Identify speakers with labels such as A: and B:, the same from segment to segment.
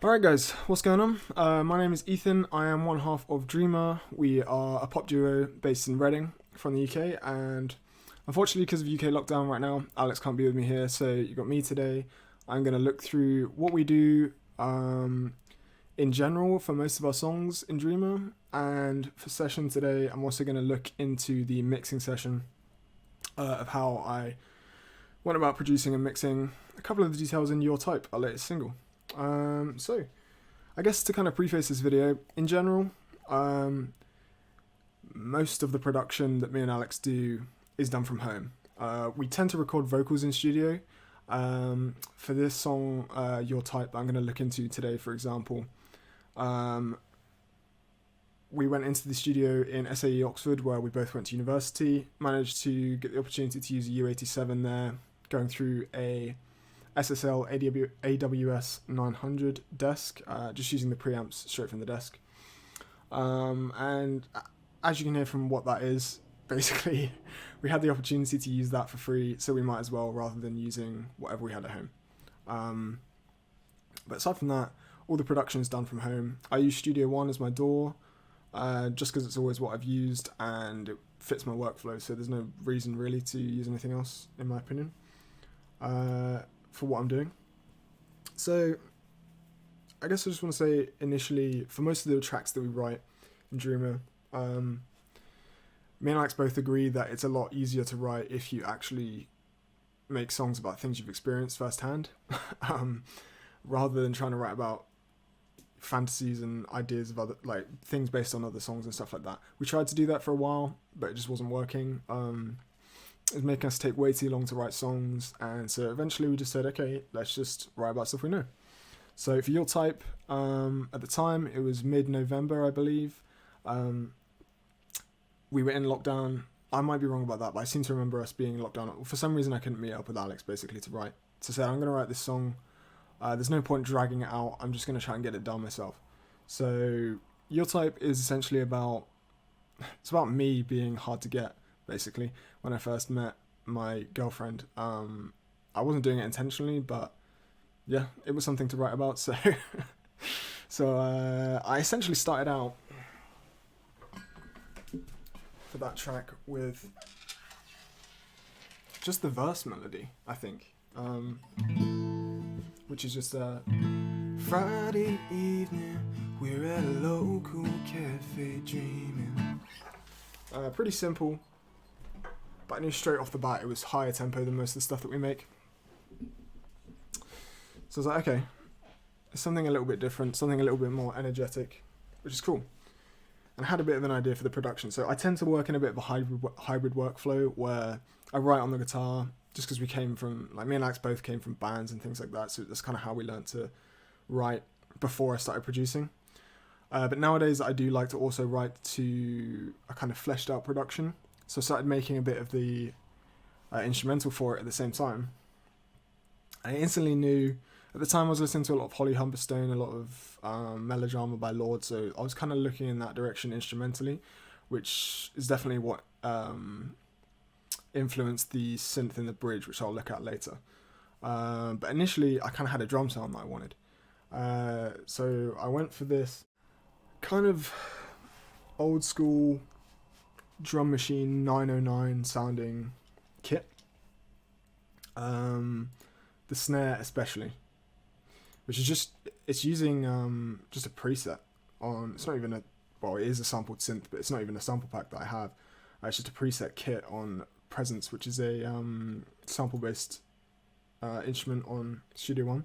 A: Alright guys, what's going on? My name is Ethan, I am one half of DREAMA. We are a pop duo based in Reading from the UK, and unfortunately because of UK lockdown right now, Alex can't be with me here, so you got me today. I'm going to look through what we do in general for most of our songs in DREAMA, and for session today I'm also going to look into the mixing session of how I went about producing and mixing a couple of the details in Your Type, our latest single. So I guess to kind of preface this video, in general, most of the production that me and Alex do is done from home. We tend to record vocals in studio. For this song, Your Type, I'm going to look into today, for example, we went into the studio in SAE Oxford, where we both went to university, managed to get the opportunity to use a U87 there, going through a SSL AWS 900 desk, just using the preamps straight from the desk. And as you can hear from what that is, basically we had the opportunity to use that for free, so we might as well, rather than using whatever we had at home. But aside from that, all the production is done from home. I use Studio One as my DAW, just because it's always what I've used and it fits my workflow, so there's no reason really to use anything else, in my opinion, for what I'm doing. So I guess I just want to say initially, for most of the tracks that we write in DREAMA, me and Alex both agree that it's a lot easier to write if you actually make songs about things you've experienced firsthand, rather than trying to write about fantasies and ideas of other, like, things based on other songs and stuff like that. We tried to do that for a while, but it just wasn't working. It was making us take way too long to write songs, and so eventually we just said, okay, let's just write about stuff we know. So for Your Type, at the time, it was mid-November, I believe. We were in lockdown. I might be wrong about that, but I seem to remember us being in lockdown. For some reason, I couldn't meet up with Alex, basically, to write. So I said, I'm going to write this song. There's no point dragging it out. I'm just going to try and get it done myself. So Your Type is essentially about me being hard to get, basically. When I first met my girlfriend, I wasn't doing it intentionally, but yeah, it was something to write about. So I essentially started out for that track with just the verse melody, I think, which is just Friday evening, we're at a local cafe dreaming. Pretty simple, but I knew straight off the bat it was higher tempo than most of the stuff that we make. So I was like, okay, something a little bit different, something a little bit more energetic, which is cool. And I had a bit of an idea for the production. So I tend to work in a bit of a hybrid workflow where I write on the guitar, just because we came from, like, me and Alex both came from bands and things like that, so that's kind of how we learned to write before I started producing. But nowadays I do like to also write to a kind of fleshed out production. So I started making a bit of the instrumental for it at the same time. I instantly knew, at the time I was listening to a lot of Holly Humberstone, a lot of Melodrama by Lord, so I was kind of looking in that direction instrumentally, which is definitely what influenced the synth in the bridge, which I'll look at later. But initially I kind of had a drum sound that I wanted. So I went for this kind of old school drum machine 909 sounding kit. The snare especially, which is just, it's using just a preset on, it's not even a, well, it is a sampled synth, but it's not even a sample pack that I have. It's just a preset kit on Presence, which is a sample based instrument on Studio One,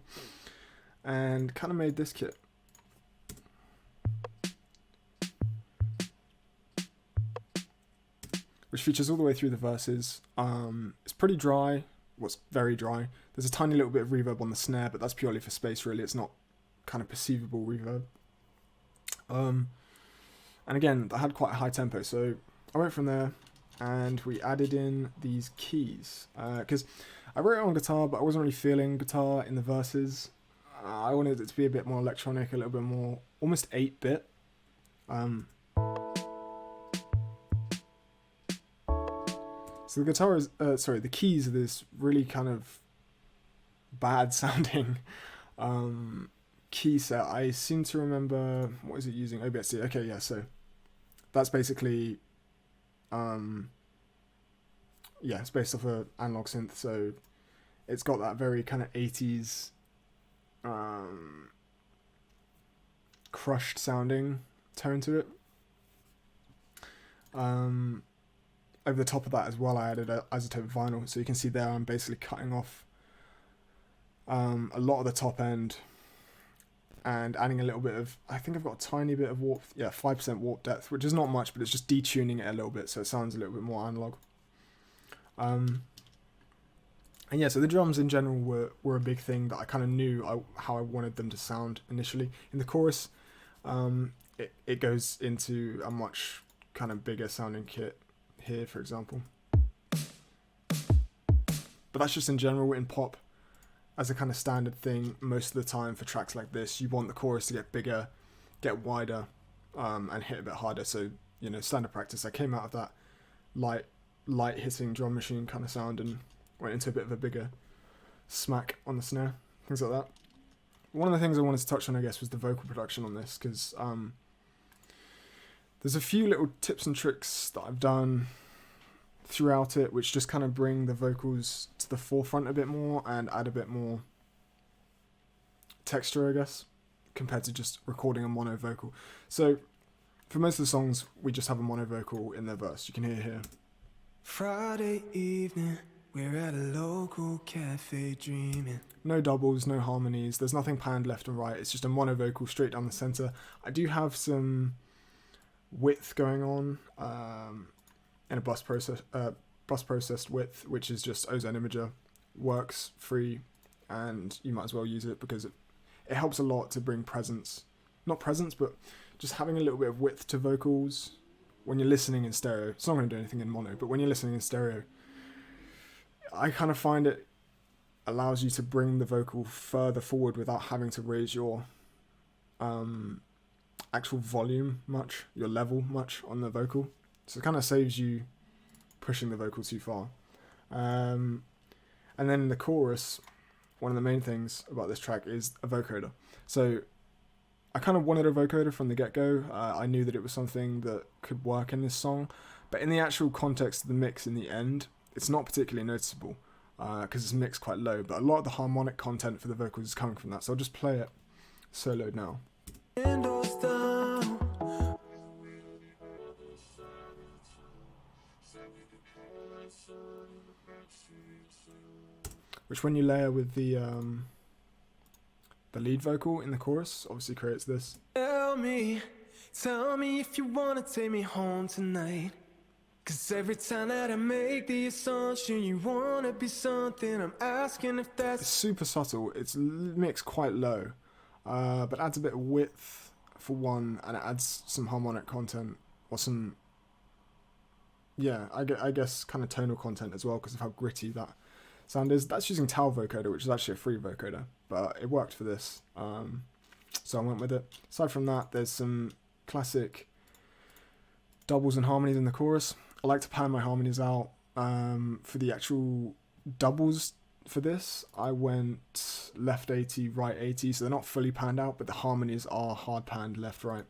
A: and kind of made this kit. Which features all the way through the verses. It's pretty dry. Well, it's very dry. There's a tiny little bit of reverb on the snare, but that's purely for space, really. It's not kind of perceivable reverb. And again, I had quite a high tempo, so I went from there, and we added in these keys. Because I wrote it on guitar, but I wasn't really feeling guitar in the verses. I wanted it to be a bit more electronic, a little bit more, almost 8-bit. So the guitar is, the keys are this really kind of bad sounding key set, I seem to remember, what is it using? OBSD. Okay, yeah, so that's basically, yeah, it's based off a analog synth, so it's got that very kind of 80s crushed sounding tone to it. Over the top of that as well, I added a isotope vinyl, so you can see there I'm basically cutting off a lot of the top end and adding a little bit of, I think I've got a tiny bit of warp, yeah, 5% warp depth, which is not much, but it's just detuning it a little bit so it sounds a little bit more analog. And yeah, so the drums in general were a big thing that I kind of knew how I wanted them to sound initially. In the chorus, it goes into a much kind of bigger sounding kit here, for example. But that's just in general. In pop, as a kind of standard thing, most of the time for tracks like this, you want the chorus to get bigger, get wider, and hit a bit harder. So, you know, standard practice, I came out of that light hitting drum machine kind of sound and went into a bit of a bigger smack on the snare, things like that. One of the things I wanted to touch on, I guess, was the vocal production on this, because there's a few little tips and tricks that I've done throughout it which just kind of bring the vocals to the forefront a bit more and add a bit more texture, I guess, compared to just recording a mono vocal. So for most of the songs, we just have a mono vocal in their verse. You can hear here. Friday evening, we're at a local cafe dreaming. No doubles, no harmonies, there's nothing panned left and right, it's just a mono vocal straight down the center. I do have some width going on in a bus processed width, which is just Ozone Imager, works free, and you might as well use it because it helps a lot to bring presence, not presence, but just having a little bit of width to vocals when you're listening in stereo. It's not going to do anything in mono, but when you're listening in stereo, I kind of find it allows you to bring the vocal further forward without having to raise your actual volume much, your level much on the vocal. So it kind of saves you pushing the vocal too far. And then in the chorus, one of the main things about this track is a vocoder. So I kind of wanted a vocoder from the get-go. I knew that it was something that could work in this song, but in the actual context of the mix in the end, it's not particularly noticeable because it's mixed quite low, but a lot of the harmonic content for the vocals is coming from that. So I'll just play it soloed now. Which, when you layer with the lead vocal in the chorus, obviously creates this. Tell me if you wanna take me home tonight. 'Cause every time that I make the assumption you wanna be something, I'm asking if that's... It's super subtle, it's mixed quite low, but adds a bit of width for one, and it adds some harmonic content, or some, yeah, I guess kind of tonal content as well, because of how gritty that sound is. That's using Tau vocoder, which is actually a free vocoder, but it worked for this, so I went with it. Aside from that, there's some classic doubles and harmonies in the chorus. I like to pan my harmonies out. For the actual doubles for this, I went left 80, right 80, so they're not fully panned out, but the harmonies are hard panned left, right,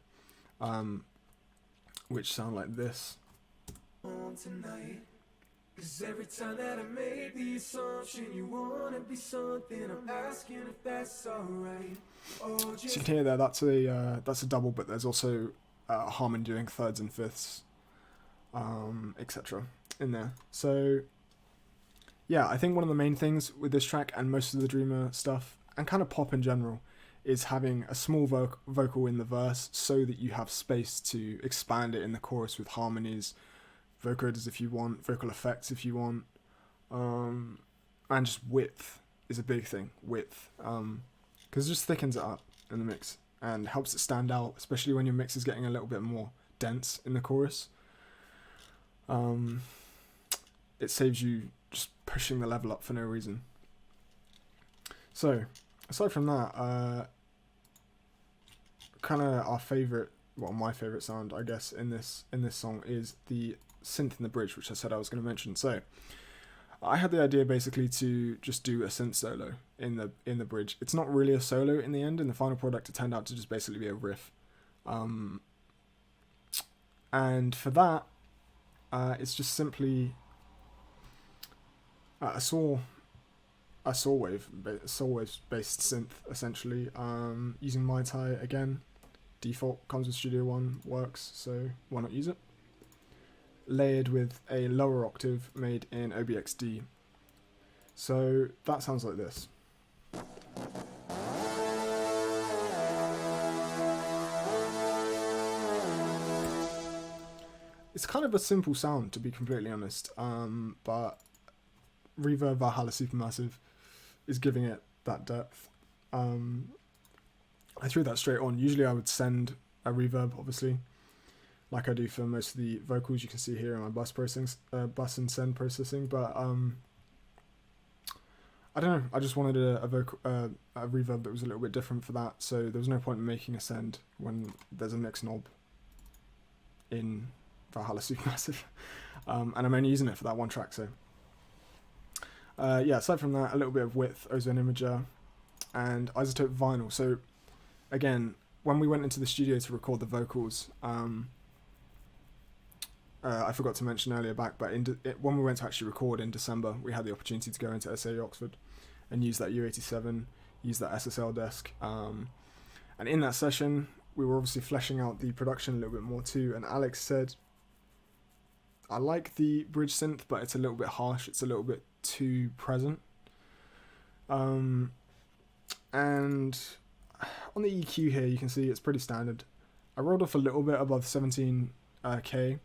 A: which sound like this. Cause every time that I make the assumption you wanna be something, I'm asking if that's alright. So you can hear there, that's a double, but there's also a harmony doing thirds and fifths, etc. in there. So yeah, I think one of the main things with this track and most of the DREAMA stuff, and kind of pop in general, is having a small vocal in the verse so that you have space to expand it in the chorus with harmonies, vocoders if you want, vocal effects if you want, and just width is a big thing, width, because it just thickens it up in the mix and helps it stand out, especially when your mix is getting a little bit more dense in the chorus. It saves you just pushing the level up for no reason. So aside from that, kind of our favorite, well, my favorite sound, I guess, in this song is the synth in the bridge, which I said I was going to mention. So I had the idea basically to just do a synth solo in the bridge. It's not really a solo in the end. In the final product, it turned out to just basically be a riff. And for that, it's just simply a saw wave based synth essentially, using my tie again. Default comes with Studio One, works, so why not use it? Layered with a lower octave made in OBXD. So that sounds like this. It's kind of a simple sound, to be completely honest, but Reverb Valhalla Supermassive is giving it that depth. I threw that straight on. Usually I would send a reverb, obviously, like I do for most of the vocals you can see here in my bus and send processing, but I don't know, I just wanted a reverb that was a little bit different for that, so there was no point in making a send when there's a mix knob in Valhalla Supermassive, and I'm only using it for that one track, so yeah, aside from that, a little bit of width, Ozone Imager, and isotope vinyl. So again, when we went into the studio to record the vocals, I forgot to mention earlier back, but when we went to actually record in December, we had the opportunity to go into SAE Oxford and use that U87, use that SSL desk, and in that session, we were obviously fleshing out the production a little bit more too, and Alex said, I like the bridge synth, but it's a little bit harsh, it's a little bit too present. And on the EQ here, you can see it's pretty standard. I rolled off a little bit above 17K,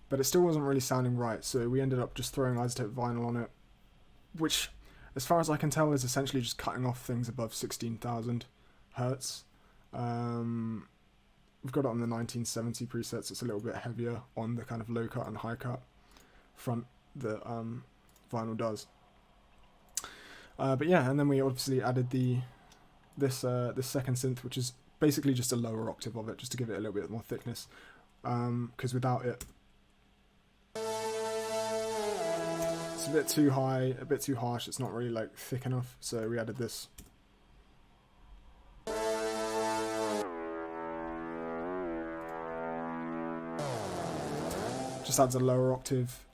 A: but it still wasn't really sounding right, so we ended up just throwing isotope vinyl on it, which, as far as I can tell, is essentially just cutting off things above 16,000 hertz. We've got it on the 1970 presets. It's a little bit heavier on the kind of low cut and high cut front that vinyl does. But yeah, and then we obviously added this second synth, which is basically just a lower octave of it, just to give it a little bit more thickness, because without it, it's a bit too high, a bit too harsh. It's not really like thick enough, so we added this. Just adds a lower octave.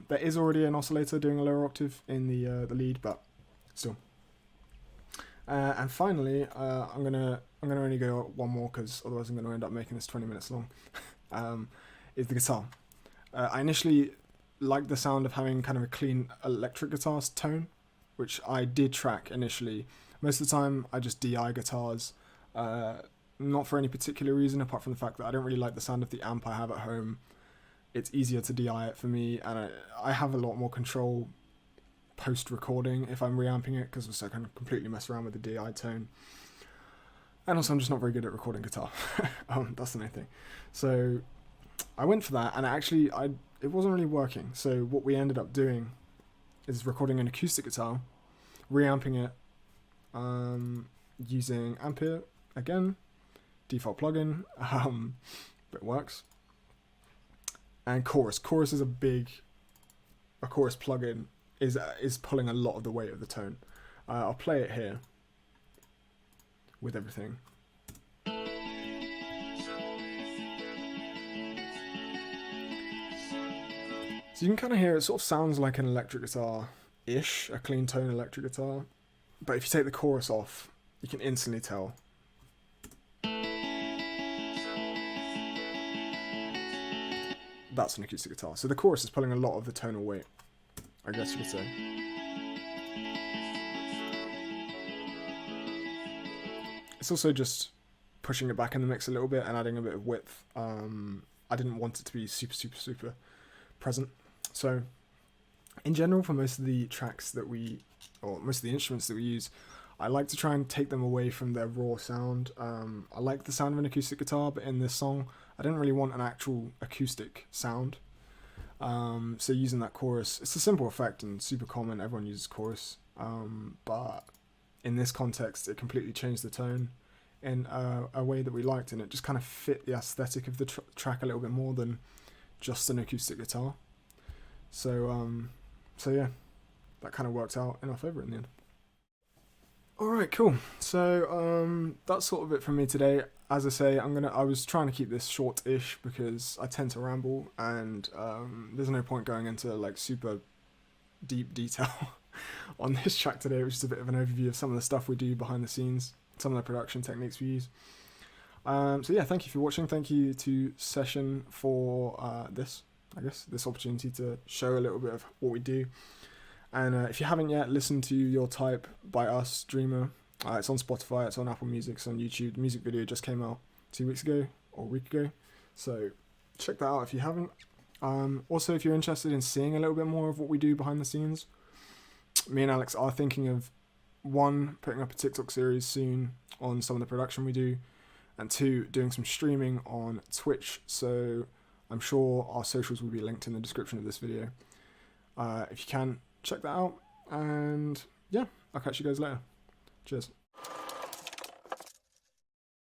A: There is already an oscillator doing a lower octave in the lead, but still. And finally, I'm gonna only go one more because otherwise I'm gonna end up making this 20 minutes long. Is the guitar. I initially liked the sound of having kind of a clean electric guitar tone, which I did track initially. Most of the time, I just DI guitars, not for any particular reason apart from the fact that I don't really like the sound of the amp I have at home. It's easier to DI it for me, and I have a lot more control post-recording if I'm reamping it, because also I can completely mess around with the DI tone. And also I'm just not very good at recording guitar. That's the main thing. So I went for that, and it wasn't really working. So what we ended up doing is recording an acoustic guitar, reamping it, using Ampere again, default plugin, but it works. And chorus. Chorus is a chorus plugin is pulling a lot of the weight of the tone. I'll play it here with everything. So you can kind of hear it sort of sounds like an electric guitar-ish, a clean tone electric guitar. But if you take the chorus off, you can instantly tell. That's an acoustic guitar. So the chorus is pulling a lot of the tonal weight, I guess you could say. It's also just pushing it back in the mix a little bit and adding a bit of width. I didn't want it to be super present. So in general, for most of the tracks that most of the instruments that we use, I like to try and take them away from their raw sound. I like the sound of an acoustic guitar, but in this song, I didn't really want an actual acoustic sound. So using that chorus, it's a simple effect and super common, everyone uses chorus. But in this context, it completely changed the tone in a way that we liked, and it just kind of fit the aesthetic of the track a little bit more than just an acoustic guitar. So yeah, that kind of worked out in our favour in the end. Alright, cool. So that's sort of it from me today. As I say, I was trying to keep this short-ish because I tend to ramble, and there's no point going into like super deep detail on this track today, which is a bit of an overview of some of the stuff we do behind the scenes, some of the production techniques we use. So yeah, thank you for watching. Thank you to Session for this opportunity to show a little bit of what we do. And if you haven't yet, listen to Your Type by us, DREAMA. It's on Spotify, it's on Apple Music, it's on YouTube. The music video just came out 2 weeks ago, or a week ago. So check that out if you haven't. Also, if you're interested in seeing a little bit more of what we do behind the scenes, me and Alex are thinking of, 1, putting up a TikTok series soon on some of the production we do, and 2, doing some streaming on Twitch. So I'm sure our socials will be linked in the description of this video. If you can, check that out, and yeah, I'll catch you guys later. Cheers.